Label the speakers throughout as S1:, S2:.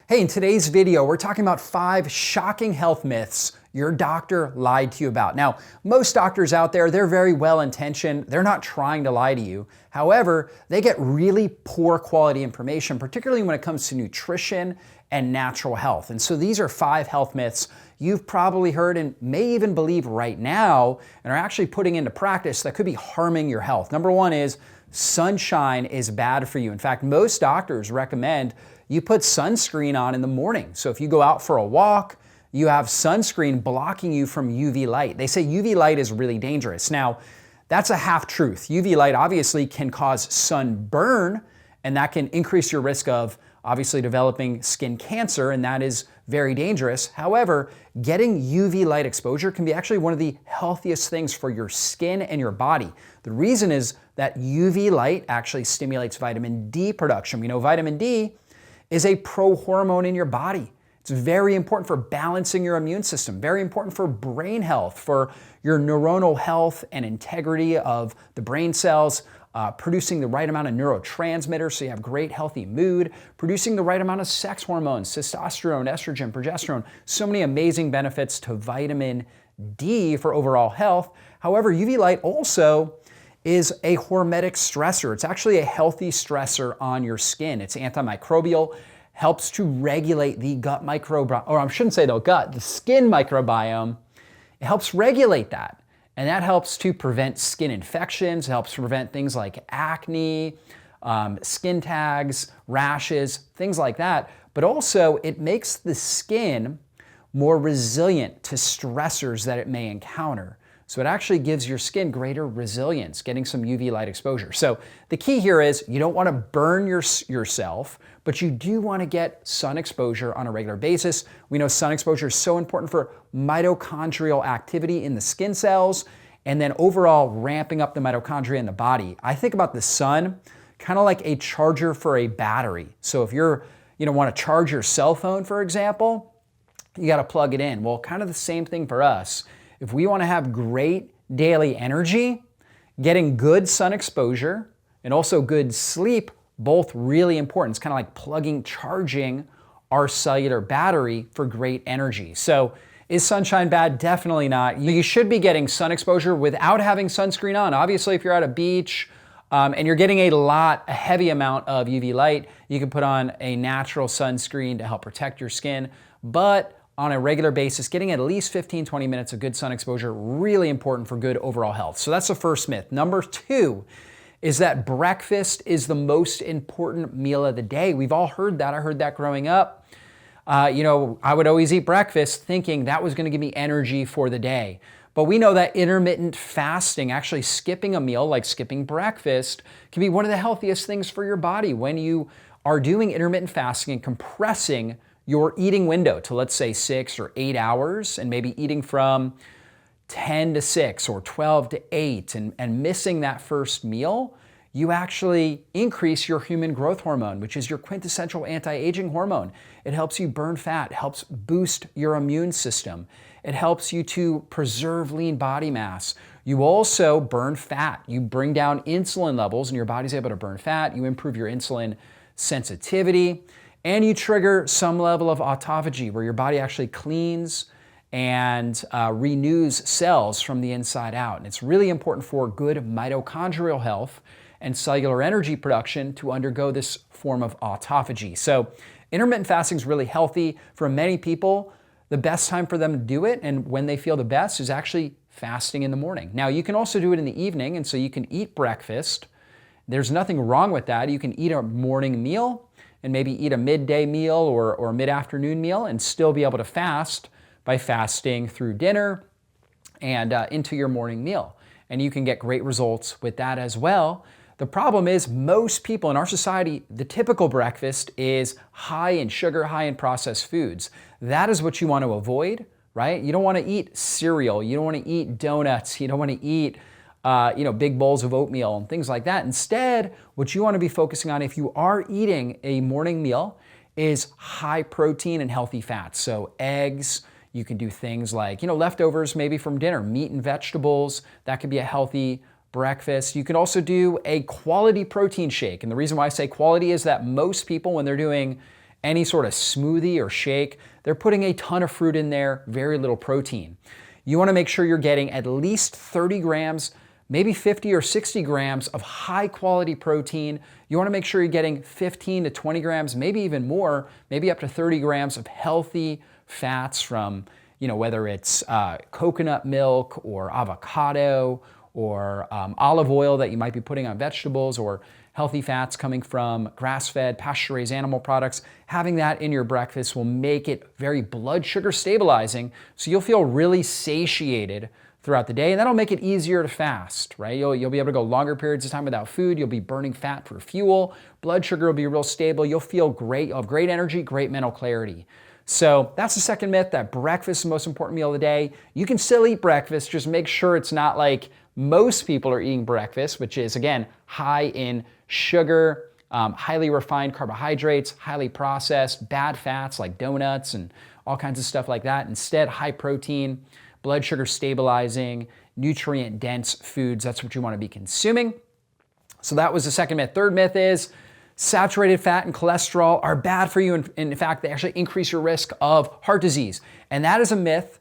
S1: Hey, in today's video, we're talking about 5 shocking health myths your doctor lied to you about. Now, most doctors out there, they're very well-intentioned. They're not trying to lie to you. However, they get really poor quality information, particularly when it comes to nutrition and natural health. And so these are 5 health myths you've probably heard and may even believe right now and are actually putting into practice that could be harming your health. Number 1 is sunshine is bad for you. In fact, most doctors recommend you put sunscreen on in the morning. So if you go out for a walk, you have sunscreen blocking you from UV light. They say UV light is really dangerous. Now, that's a half truth. UV light obviously can cause sunburn, and that can increase your risk of obviously developing skin cancer, and that is very dangerous. However, getting UV light exposure can be actually one of the healthiest things for your skin and your body. The reason is that UV light actually stimulates vitamin D production. We know vitamin D is a pro-hormone in your body. It's very important for balancing your immune system, very important for brain health, for your neuronal health and integrity of the brain cells, producing the right amount of neurotransmitters so you have great healthy mood, producing the right amount of sex hormones, testosterone, estrogen, progesterone, so many amazing benefits to vitamin D for overall health. However, UV light also is a hormetic stressor. It's actually a healthy stressor on your skin. It's antimicrobial, helps to regulate the gut microbiome, or I shouldn't say the gut, the skin microbiome. It helps regulate that. And that helps to prevent skin infections, helps prevent things like acne, skin tags, rashes, things like that. But also it makes the skin more resilient to stressors that it may encounter. So it actually gives your skin greater resilience, getting some UV light exposure. So the key here is you don't want to burn yourself, but you do want to get sun exposure on a regular basis. We know sun exposure is so important for mitochondrial activity in the skin cells and then overall ramping up the mitochondria in the body. I think about the sun kind of like a charger for a battery. So if you want to charge your cell phone, for example, you got to plug it in. Well, kind of the same thing for us. If we want to have great daily energy, getting good sun exposure and also good sleep, both really important. It's kind of like charging our cellular battery for great energy. So is sunshine bad? Definitely not. You should be getting sun exposure without having sunscreen on. Obviously, if you're at a beach and you're getting a heavy amount of UV light, you can put on a natural sunscreen to help protect your skin. But on a regular basis, getting at least 15-20 minutes of good sun exposure, really important for good overall health. So that's the first myth. Number 2 is that breakfast is the most important meal of the day. We've all heard that. I heard that growing up. I would always eat breakfast thinking that was gonna give me energy for the day. But we know that intermittent fasting, actually skipping a meal like skipping breakfast, can be one of the healthiest things for your body when you are doing intermittent fasting and compressing your eating window to, let's say, 6 or 8 hours and maybe eating from 10 to 6 or 12 to 8 and missing that first meal, you actually increase your human growth hormone, which is your quintessential anti-aging hormone. It helps you burn fat, helps boost your immune system. It helps you to preserve lean body mass. You also burn fat. You bring down insulin levels and your body's able to burn fat. You improve your insulin sensitivity. And you trigger some level of autophagy where your body actually cleans and renews cells from the inside out. And it's really important for good mitochondrial health and cellular energy production to undergo this form of autophagy. So intermittent fasting is really healthy for many people. The best time for them to do it and when they feel the best is actually fasting in the morning. Now, you can also do it in the evening, and so you can eat breakfast. There's nothing wrong with that. You can eat a morning meal and maybe eat a midday meal or mid-afternoon meal and still be able to fast by fasting through dinner and into your morning meal. And you can get great results with that as well. The problem is most people in our society, the typical breakfast is high in sugar, high in processed foods. That is what you want to avoid, right? You don't want to eat cereal. You don't want to eat donuts. You don't want to eat big bowls of oatmeal and things like that. Instead, what you want to be focusing on if you are eating a morning meal is high protein and healthy fats. So eggs, you can do things like, leftovers maybe from dinner, meat and vegetables. That could be a healthy breakfast. You can also do a quality protein shake. And the reason why I say quality is that most people, when they're doing any sort of smoothie or shake, they're putting a ton of fruit in there, very little protein. You want to make sure you're getting at least 30 grams, maybe 50 or 60 grams of high quality protein. You want to make sure you're getting 15 to 20 grams, maybe even more, maybe up to 30 grams of healthy fats from, whether it's coconut milk or avocado or olive oil that you might be putting on vegetables, or healthy fats coming from grass-fed, pasture-raised animal products. Having that in your breakfast will make it very blood sugar stabilizing, so you'll feel really satiated throughout the day, and that'll make it easier to fast, right? You'll be able to go longer periods of time without food. You'll be burning fat for fuel. Blood sugar will be real stable. You'll feel great. You'll have great energy, great mental clarity. So that's the second myth, that breakfast is the most important meal of the day. You can still eat breakfast, just make sure it's not like most people are eating breakfast, which is, again, high in sugar, highly refined carbohydrates, highly processed, bad fats like donuts and all kinds of stuff like that. Instead, high protein, blood sugar stabilizing, nutrient dense foods. That's what you want to be consuming. So that was the second myth. Third myth is saturated fat and cholesterol are bad for you. And in fact, they actually increase your risk of heart disease. And that is a myth.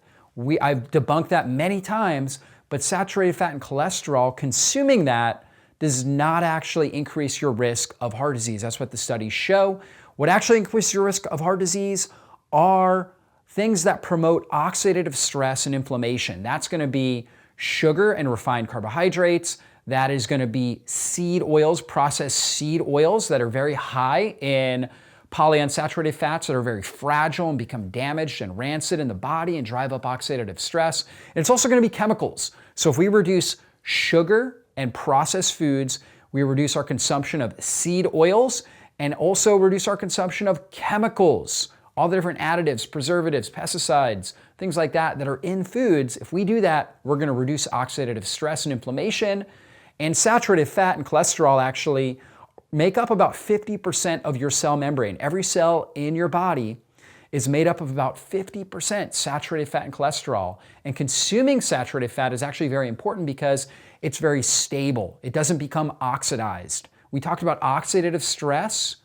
S1: I've debunked that many times, but saturated fat and cholesterol, consuming that does not actually increase your risk of heart disease. That's what the studies show. What actually increases your risk of heart disease are things that promote oxidative stress and inflammation. That's going to be sugar and refined carbohydrates. That is going to be seed oils, processed seed oils that are very high in polyunsaturated fats that are very fragile and become damaged and rancid in the body and drive up oxidative stress. And it's also going to be chemicals. So if we reduce sugar and processed foods, we reduce our consumption of seed oils and also reduce our consumption of chemicals, all the different additives, preservatives, pesticides, things like that are in foods. If we do that, we're going to reduce oxidative stress and inflammation. And saturated fat and cholesterol actually make up about 50% of your cell membrane. Every cell in your body is made up of about 50% saturated fat and cholesterol. And consuming saturated fat is actually very important because it's very stable. It doesn't become oxidized. We talked about oxidative stress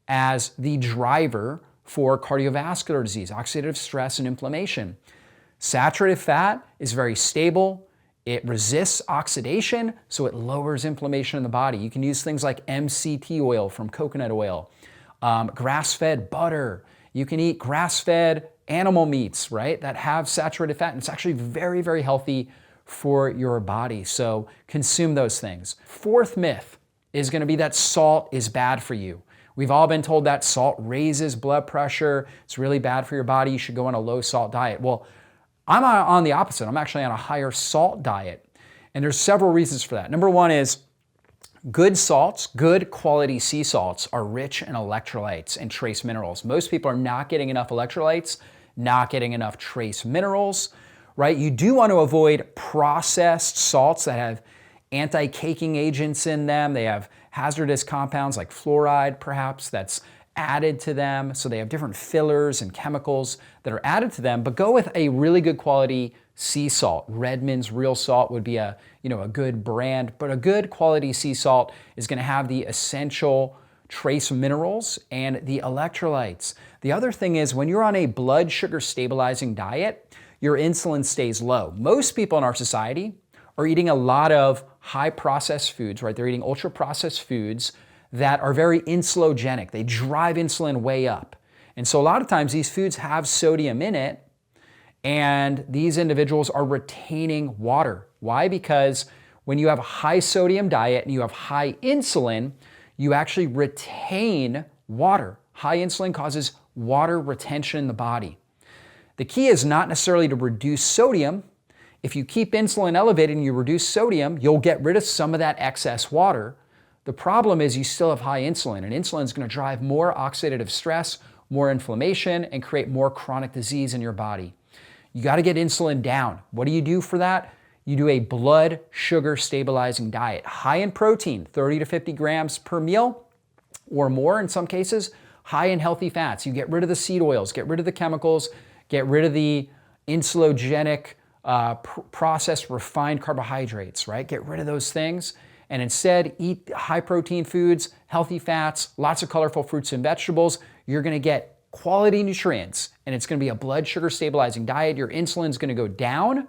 S1: as the driver for cardiovascular disease, oxidative stress and inflammation. Saturated fat is very stable. It resists oxidation, so it lowers inflammation in the body. You can use things like MCT oil from coconut oil, grass-fed butter. You can eat grass-fed animal meats, right, that have saturated fat, and it's actually very, very healthy for your body. So consume those things. Fourth myth is going to be that salt is bad for you. We've all been told that salt raises blood pressure. It's really bad for your body. You should go on a low salt diet. Well, I'm on the opposite. I'm actually on a higher salt diet. And there's several reasons for that. Number one is good salts, good quality sea salts are rich in electrolytes and trace minerals. Most people are not getting enough electrolytes, not getting enough trace minerals, right? You do want to avoid processed salts that have anti-caking agents in them. They have hazardous compounds like fluoride, perhaps, that's added to them. So they have different fillers and chemicals that are added to them, but go with a really good quality sea salt. Redmond's Real Salt would be a good brand, but a good quality sea salt is going to have the essential trace minerals and the electrolytes. The other thing is when you're on a blood sugar stabilizing diet, your insulin stays low. Most people in our society are eating a lot of high processed foods, right? They're eating ultra processed foods that are very insulogenic. They drive insulin way up. And so a lot of times these foods have sodium in it, and these individuals are retaining water. Why? Because when you have a high sodium diet and you have high insulin, you actually retain water. High insulin causes water retention in the body. The key is not necessarily to reduce sodium. If you keep insulin elevated and you reduce sodium, you'll get rid of some of that excess water. The problem is you still have high insulin, and insulin is going to drive more oxidative stress, more inflammation, and create more chronic disease in your body. You got to get insulin down. What do you do for that? You do a blood sugar stabilizing diet, high in protein, 30 to 50 grams per meal or more in some cases, high in healthy fats. You get rid of the seed oils, get rid of the chemicals, get rid of the insulogenic processed refined carbohydrates, right? Get rid of those things. And instead eat high protein foods, healthy fats, lots of colorful fruits and vegetables. you're gonna get quality nutrients, and it's gonna be a blood sugar stabilizing diet. Your insulin's gonna go down,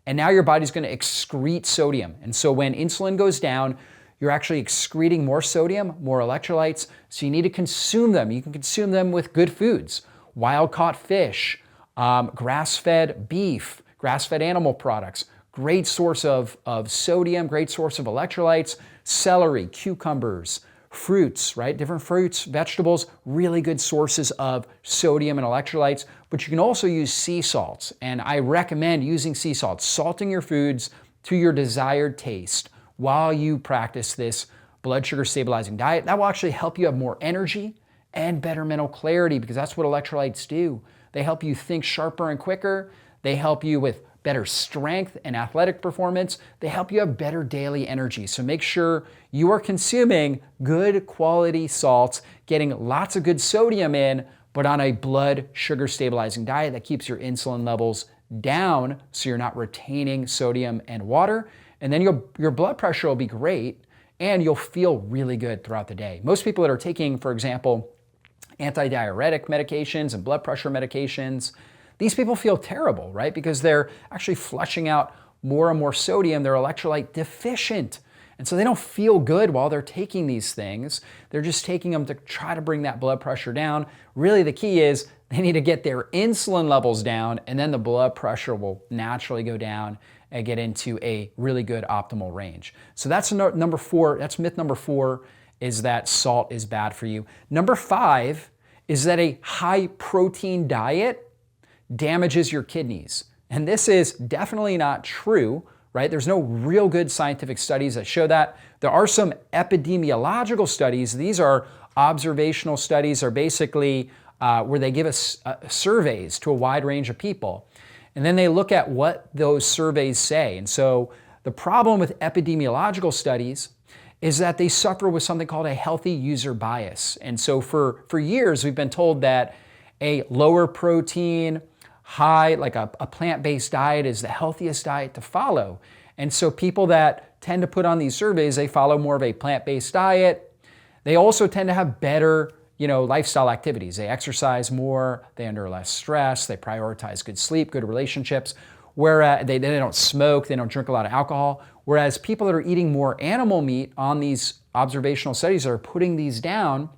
S1: and now your body's gonna excrete sodium. And so when insulin goes down, you're actually excreting more sodium, more electrolytes, so you need to consume them. You can consume them with good foods, wild-caught fish, grass-fed beef, grass-fed animal products, great source of sodium, great source of electrolytes, celery, cucumbers, fruits, right? Different fruits, vegetables, really good sources of sodium and electrolytes, but you can also use sea salts. And I recommend using sea salts, salting your foods to your desired taste while you practice this blood sugar stabilizing diet. That will actually help you have more energy and better mental clarity, because that's what electrolytes do. They help you think sharper and quicker. They help you with better strength and athletic performance. They help you have better daily energy. So make sure you are consuming good quality salts, getting lots of good sodium in, but on a blood sugar stabilizing diet that keeps your insulin levels down so you're not retaining sodium and water. And then your blood pressure will be great and you'll feel really good throughout the day. Most people that are taking, for example, antidiuretic medications and blood pressure medications, these people feel terrible, right? Because they're actually flushing out more and more sodium. They're electrolyte deficient. And so they don't feel good while they're taking these things. They're just taking them to try to bring that blood pressure down. Really, the key is they need to get their insulin levels down, and then the blood pressure will naturally go down and get into a really good optimal range. So that's number 4. That's myth number 4, is that salt is bad for you. Number 5 is that a high protein diet damages your kidneys. And this is definitely not true, right? There's no real good scientific studies that show that. There are some epidemiological studies. These are observational studies, are basically where they give us surveys to a wide range of people. And then they look at what those surveys say. And so the problem with epidemiological studies is that they suffer with something called a healthy user bias. And so for years, we've been told that a lower protein, high, like a plant-based diet is the healthiest diet to follow. And so people that tend to put on these surveys, they follow more of a plant-based diet. They also tend to have better, lifestyle activities. They exercise more, they under less stress, they prioritize good sleep, good relationships, whereas they don't smoke, they don't drink a lot of alcohol. Whereas people that are eating more animal meat on these observational studies that are putting these down,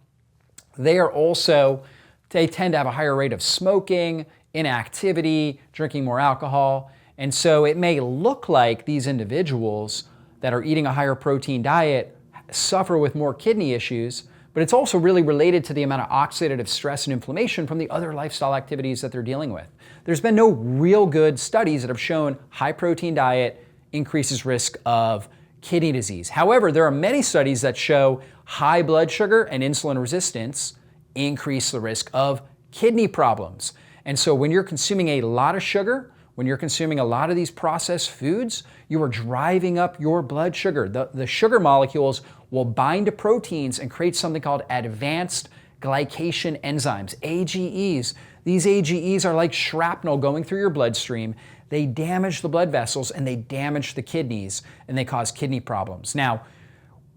S1: they tend to have a higher rate of smoking, inactivity, drinking more alcohol. And so it may look like these individuals that are eating a higher protein diet suffer with more kidney issues, but it's also really related to the amount of oxidative stress and inflammation from the other lifestyle activities that they're dealing with. There's been no real good studies that have shown high protein diet increases risk of kidney disease. However, there are many studies that show high blood sugar and insulin resistance increase the risk of kidney problems. And so when you're consuming a lot of sugar, when you're consuming a lot of these processed foods, you are driving up your blood sugar. The sugar molecules will bind to proteins and create something called advanced glycation enzymes, AGEs. These AGEs are like shrapnel going through your bloodstream. They damage the blood vessels and they damage the kidneys and they cause kidney problems. Now,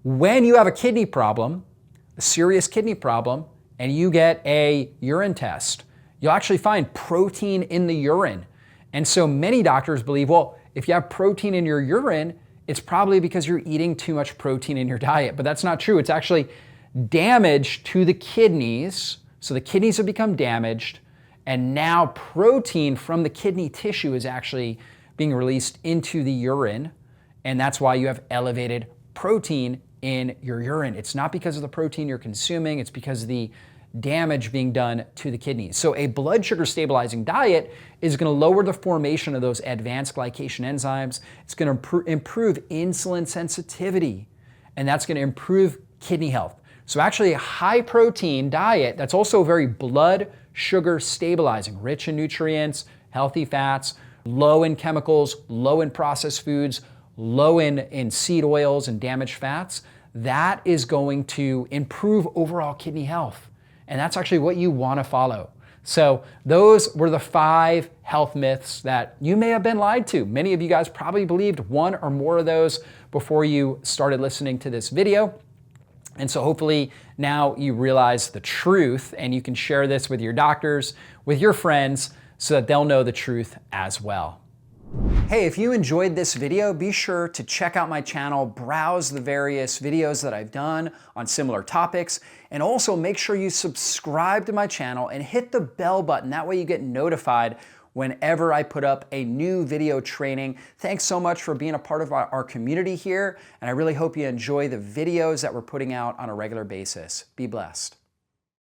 S1: when you have a kidney problem, a serious kidney problem, and you get a urine test, you'll actually find protein in the urine. And so many doctors believe, well, if you have protein in your urine, it's probably because you're eating too much protein in your diet. But that's not true. It's actually damage to the kidneys. So the kidneys have become damaged, and now protein from the kidney tissue is actually being released into the urine. And that's why you have elevated protein in your urine. It's not because of the protein you're consuming, it's because of the damage being done to the kidneys. So a blood sugar stabilizing diet is going to lower the formation of those advanced glycation enzymes. It's going to improve insulin sensitivity, and that's going to improve kidney health. So actually a high protein diet that's also very blood sugar stabilizing, rich in nutrients, healthy fats, low in chemicals, low in processed foods, low in seed oils and damaged fats, that is going to improve overall kidney health. And that's actually what you want to follow. So those were the 5 health myths that you may have been lied to. Many of you guys probably believed one or more of those before you started listening to this video. And so hopefully now you realize the truth and you can share this with your doctors, with your friends, so that they'll know the truth as well. Hey, if you enjoyed this video, be sure to check out my channel, browse the various videos that I've done on similar topics, and also make sure you subscribe to my channel and hit the bell button. That way you get notified whenever I put up a new video training. Thanks so much for being a part of our community here, and I really hope you enjoy the videos that we're putting out on a regular basis. Be blessed.